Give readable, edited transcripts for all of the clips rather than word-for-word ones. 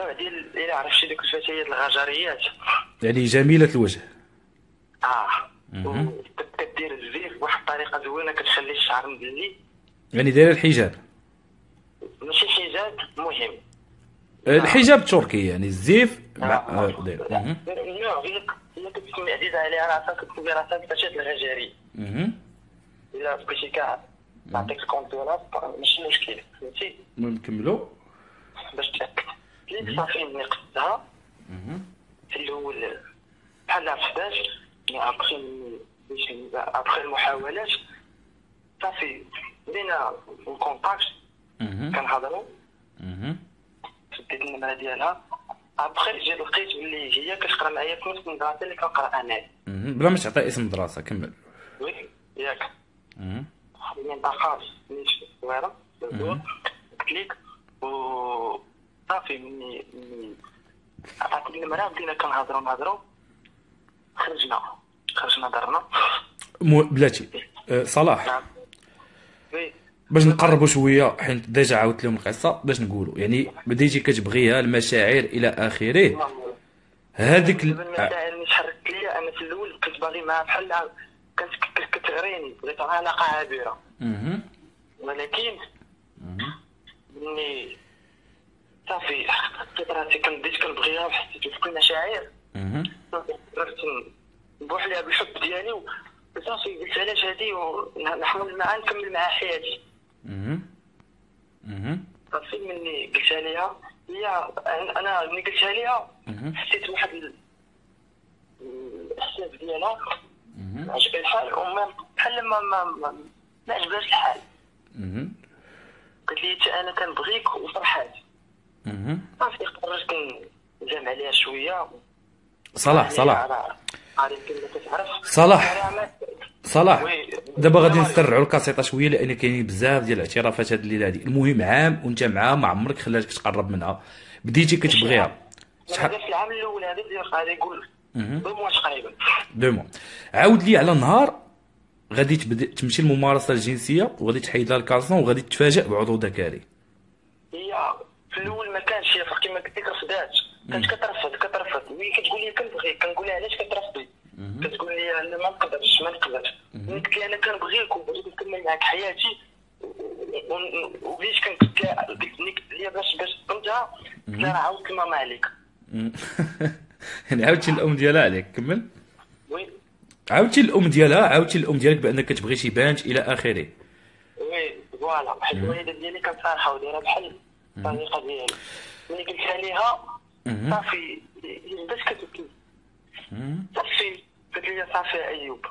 النوع ديال الا عرفتي ديك الفتيات الغجريات. يعني جميلة الوجه. كدير الزيف بواحد الطريقه زوينه كتخلي الشعر مبلي. يعني داير الحجاب. ماشي حجاب مهم. الحجاب التركي يعني الزيف مع داير. النوع هي كتسمي عزيزه عليها راسها، كتسمي راسها الفتاه الغجري. الا بغيتي كاع نعطيك الكونتورات ماشي مشكل، فهمتي. المهم نكملوا باش تاكد ليك. صافي ملي قدها في الاول بحال عرفتاش ابخي المحاولات صافي بدينا الكونتاكت كنهضروا. شديت النمره ديالها ابخي جيت لقيت بلي هي كتقرا معايا في نفس المدرسه اللي كنقرا انا. بلا ما تعطي اسم المدرسه كمل. وي ياك. المنطقه نيت صغيره قلت لك و صافي مني عطاتني النمره بدينا كنهضروا خرجنا دارنا. بلاتي صلاح وي باش نقربوا شويه حيت ديجا عاودت لهم القصه باش نقولوا يعني بديتي كتبغيها المشاعر الى اخره. هذيك المشاعر اللي تحركت ليا انا في الاول كنت باغي معها بحال كانت كتغريني، بغيت علاقه عابره. ولكن ملي صافي حسيت راسي بديت كنبغيها وحسيت بفك المشاعر. قررت نروح لها بالحب ديالي وصافي قلت علاش هادي ونحاول معها نكمل معها حياتي. صافي ملي قلتها ليها هي انا ملي قلتها ليها حسيت بواحد الاحساس ديالها عجبها الحال وما بحال ما عجبهاش الحال. قالت لي انا كنبغيك وفرحات. صافي قررت نجمع عليها شويه. صلاح دابا غادي نسرعوا الكاسيطه شويه لان كاينين بزاف ديال الاعترافات هذه الليله هذه. المهم عام وانت معاها ما عمرك خلاتك تقرب منها، بديتي كتبغيها شحال في العام الاول هذا ديال غادي يقول 2 موا تقريبا 2 موا. عاود لي على نهار غادي تمشي الممارسه الجنسيه وغادي تحيد لها الكالسون وغادي تتفاجئ بعضو ذكري. هي في الاول ما كانش هي كيما قلت لك رفضات، كانت كترفض وهي كتقول لي كنبغيك. كنقول لها علاش كترفضي؟ كتقول لي انا ما نقدرش. قلت لها انا كنبغيك وبغيت نكمل معاك حياتي وبديت قلت لها باش تفهمتها. قلت لها راه عاودت ماما عليك. يعني عاودتي الام ديالها عليك. كمل. وي عاودتي الام ديالك بانك كتبغي شي بانت الى اخره. وي فوالا بحال الوالده ديالي كانت صالحه ودايره بحال الطريقه ديالي. ملي قلتها ليها صافي بدات كتبكي. صافي قلت لي صافي ايوب.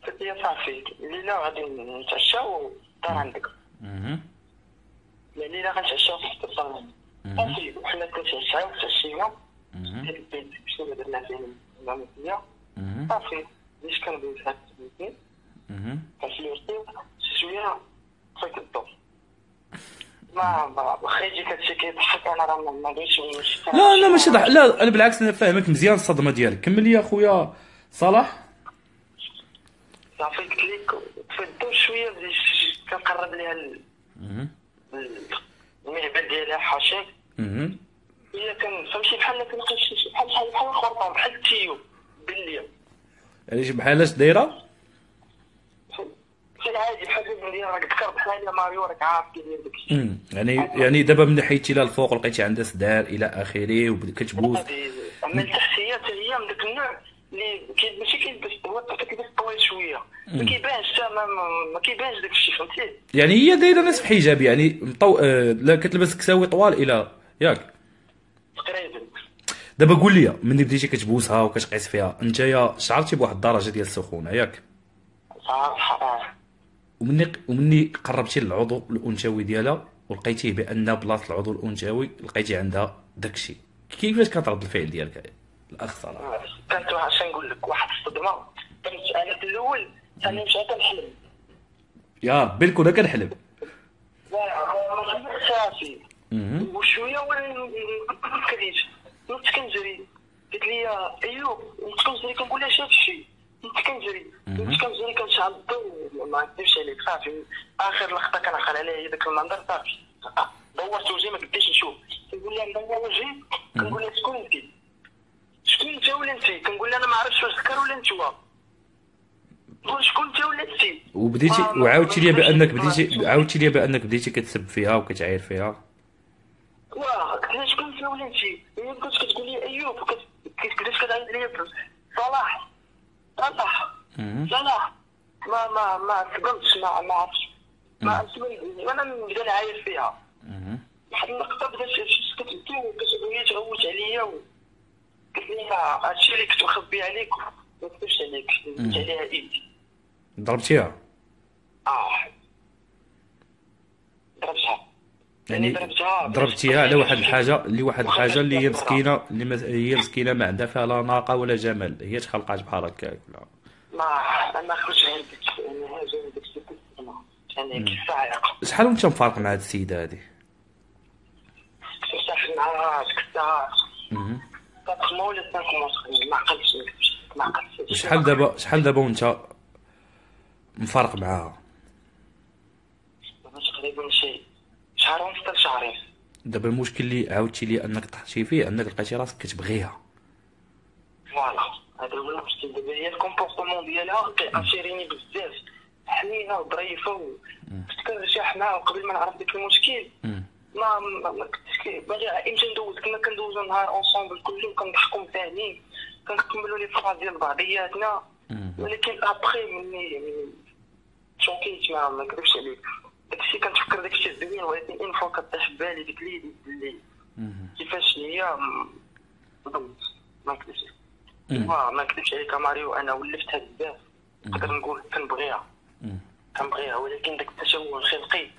قلت لي صافي الليله غادي نتعشاو دار عندك. الليله غنتعشاو في الصالون. صافي وحنا كنتعشاو تعشينا في البيت شنو درنا فيه المامتيه. صافي بديت كندوز هاد السنين كنفلورتيو شويه فايت الدور. واخا يجيك هادشي كيضحك انا راه ما بغيتش نمشي. لا ماشي ضحك، لا انا بالعكس انا فاهمك مزيان الصدمه ديالك. كمل لي اخويا صلاح. صافي قلت لك تفدو شويه بديت كنقرب ليها المهبل ديالها حاشاك. هي كنفهمشي بحال كنلقى بحال الخرطه بحال التيو بالليل. علاش بحال اش دايره؟ بحال عادي بحال بالليل راك ذكر بحال يا ماريو راك عارف كيدير داكشي. يعني دابا من حيدتي لها الفوق لقيتي عندها سدار الى اخره وكتبوس. اما التحت هي من داك النوع اللي ماشي كيلبس هو كيلبس طويل شويه ما كيبانش ما كيبانش داك الشيء فهمتي. يعني هي دايره نصف حجاب يعني لا كتلبس كساوي طوال الى ياك تقريبا. دابا قول لي ملي بديتي كتبوسها وكتقيس فيها انت شعرتي بواحد الدرجه ديال السخونه ياك؟ صراحه ومني قربتي للعضو الانثوي ديالها ولقيتيه بان بلاصه العضو الانثوي لقيتي عندها داكشي، كيفاش كانت رد الفعل ديالك الاخ صراحه؟ كانت واش نقول لك واحد الصدمه. كنت انا في الاول ثاني مشى كنحلم يا ربي الكون كنحلم. صافي وشويه كنت كنجري. قلت لي ايوب كنت كنجري كنقول لها شاف شي كنت كنجري كنشعل الضو ما نكذبش عليك. صافي اخر لقطه كنعقل عليها هي داك المنظر. صافي دورت وجهي ما بديتش نشوف. كتقول لي عندها وجهي، كنقول لها شكون انت؟ شكون انت ولا انت؟ كنقول لها انا ما عرفتش واش ذكر ولا نتوما. تقول شكون انت ولا انت؟ وبديتي وعاودتي لي بانك بديتي عاودتي لي بانك بديتي كتسب فيها وكتعاير فيها. قلت لها شكون انت ولا انت؟ هي كنت كتقول لي ايوب، بدات كتعيط لي صلاح صلاح صلاح. ما صدمتش، ما عرفتش، ما عرفتش وانا نبدا نعاير فيها. واحد اللقطه بدات كتبكي وكتقول لي تغوت عليا قلت لها هادشي اللي كنت مخبي عليك ما كتبش عليك، درت عليها ايدي. ضربتيها؟ ضربتها يعني ضربتيها على واحد الحاجه اللي هي مسكينه، هي مسكينه ما عندها فيها لا ناقه ولا جمال، هي تخلقات بحال هكاك ولا ما خرجتش عندك انا هاجم داك الشيء انا كالصاعقه. شحال وانت مفارق مع هاد السيده هادي؟ كنت معها ديك الساعه 4 ولا 5 ما عقلتش. شحال دابا وانت مفارق معاها؟ تقريبا شي شهر ونص حتى شهرين. دابا المشكل اللي عاودتي لي انك طحتي فيه انك لقيتي راسك كتبغيها. فوالا هذا هو المشكل. دابا هي الكومبورتمون ديالها كيأثيريني بزاف، حنينه وظريفه كنت كنرتاح معاها. وقبل ما نعرف داك المشكل ما كنتش باغي امتى ندوز، كنا كندوزو نهار اونصومبل كلهم كنضحكو متاهنين كنكملوا لي فراز ديال بعضياتنا. ولكن ابخي مني شوكيت ما نكذبش عليك، داكشي كنتفكر داكشي زوين. ولكن ان فوا كطيح في بالي ديك ليدي اللي كيفاش هي ما نكذبش ما نكذبش عليك ماريو. انا ولفتها بزاف، نقدر نقول كنبغيها ولكن داك التشوه الخلقي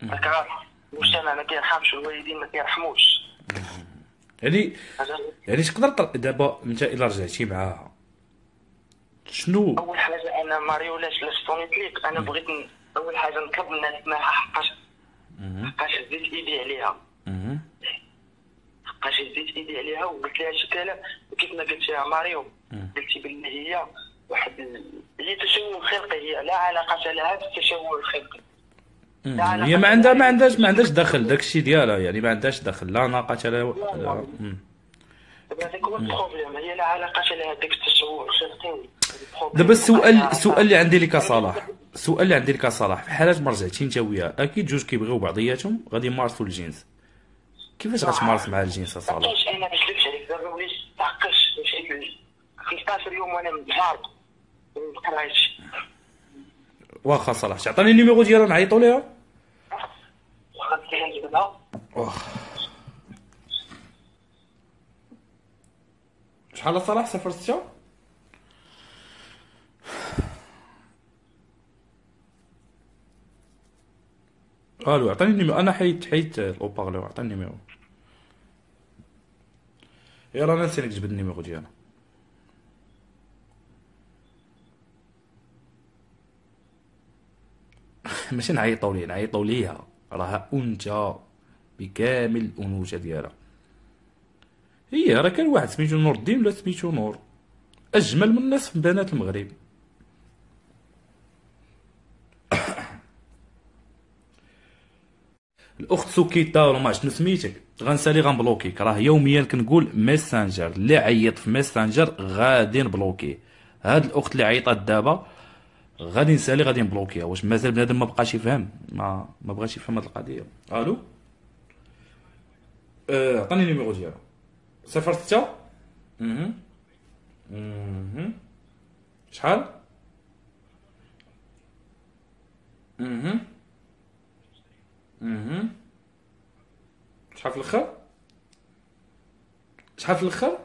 راك عارف المجتمع ما كيرحمش والوالدين ما كيرحموش. يعني تقدر دابا انت الا رجعتي معاها شنو اول حاجه؟ انا ماريو لاش صونيت ليك، انا بغيت اول حاجه نكب الناس معها حقاش هزيت ايدي عليها وقلت لها شي كلام. وكيف ما قلت لها ماريو قلتي باللي هي واحد هي تشوه خلقي، هي لا علاقه لها بالتشوه الخلقي. هي ما عندهاش دخل داكشي ديالها، يعني ما عندهاش دخل لا ناقه لا هذاك هو البروبليم، هي لا علاقه لها داك التشوه الخلقي. دابا السؤال اللي عندي لك صلاح، في حالات ما رجعتي انت وياها اكيد جوج كيبغيو بعضياتهم غادي يمارسوا الجنس، كيفاش غتمارس مع الجنس صلاح؟ انا ما نكذبش عليك، دابا وليت تعقش مشيت 15 يوم وانا متعارض ما بقرايتش. واخا صلاح تعطيني النيميرو ديالها نعيطوا ليها. شحال صلاح 06 الو عطيني النيميرو. انا حيت الاوبارلور، عطيني النيميرو. يلا انا نسيت نجبد النيميرو ديالها. ماشي نعيطوا ليها راها انثى بكامل الانوثه ديالها. هي راه كان واحد سميتو نور الدين ولا سميتو نور، اجمل من نصف بنات المغرب. الاخت سكيتا ولا ما شنو سميتك غنسالي غنبلوكيك. راه يوميا كنقول ميسنجر اللي عيط في ميسنجر غادي نبلوكيه. هاد الاخت اللي عيطات دابا غادي نسالي غادي نبلوكيها. واش مازال بنادم ما بقاش يفهم؟ ما بغاش يفهم هاد القضيه. الو عطيني النيميرو ديالها 06 شحال شحال في الاخر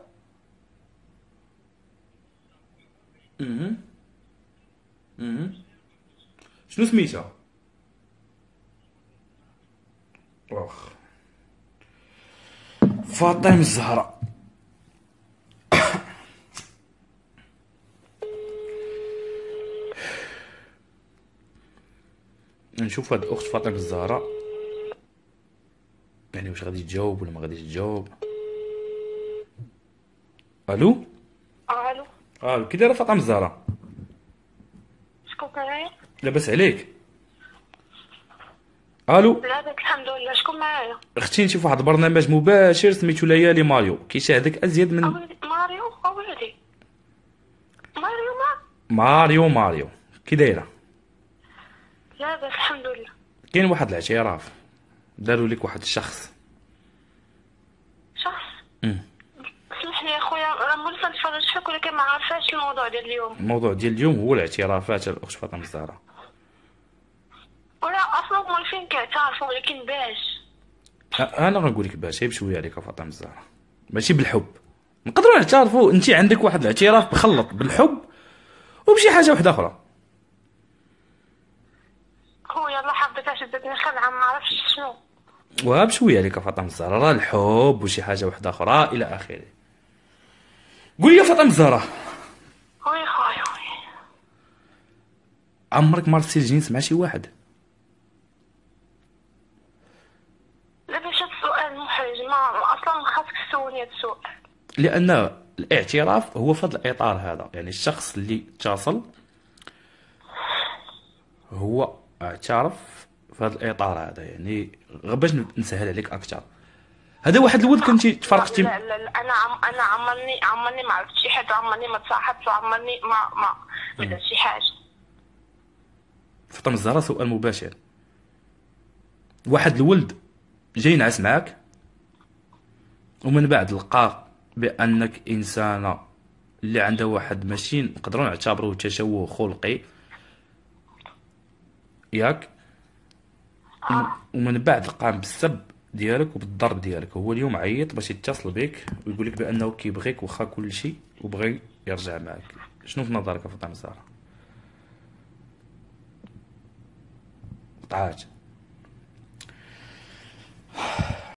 شنو سميتها؟ واخ فاطمه الزهراء. نشوف هاد الاخت فاطمه الزهراء يعني واش غادي تجاوب ولا ما غاديش تجاوب. الو كي دايره فاطمه الزهراء؟ شكون كاين؟ لاباس عليك؟ الو. لاباس الحمد لله. شكون معايا؟ اختي انت في واحد البرنامج مباشر سميتو ليالي ماريو، كيشاهدك ازيد من أولدي ماريو. أولدي ماريو ماريو كي دايره؟ لاباس الحمد لله. كاين واحد الاعتراف داروا لك واحد الشخص. شخص. سمح لي يا خويا، راه مولفه نتفرج فيك ولكن ما عارفاش الموضوع ديال اليوم. الموضوع ديال اليوم هو الاعترافات الاخت فاطمه الزهراء. ولا اصلا مولفين كيعترفوا ولكن باش. انا غنقول لك باش بشويه عليك فاطمه الزهراء، ماشي بالحب. نقدروا نعترفوا انت عندك واحد الاعتراف مخلط بالحب وبشي حاجه واحده اخرى. خويا الله حفظك شدتني خدعه ما عرفتش شنو. وبشويه عليك فاطمه الزهراء، راه الحب وشي حاجه واحده اخرى الى اخره. قولي يا فاطمه الزهراء، خويا عمرك مارستي الجنس مع شي واحد؟ لاباس هاد السؤال محرج، ما اصلا خاصك تسولني هاد السؤال. لان الاعتراف هو في هذا الاطار هذا، يعني الشخص اللي اتصل هو اعترف في هذا الاطار هذا، يعني باش نسهل عليك اكثر. هذا واحد الولد كنتي تفرقتي لا انا عمرني ما عرفت شي حد، عمرني ما تصاحبت، وعمرني ما درت شي حاجه. فاطمه الزهراء سؤال مباشر. واحد الولد جاي ينعس معاك ومن بعد لقاك بانك انسانه اللي عندها واحد ماشي نقدروا نعتبروه تشوه خلقي، ياك؟ ومن بعد قام بالسب ديالك وبالضرب ديالك، هو اليوم عيط باش يتصل بك ويقول لك بانه كيبغيك واخا كل شيء وبغي يرجع معك. شنو في نظرك فاطمه الزهراء؟ طاعات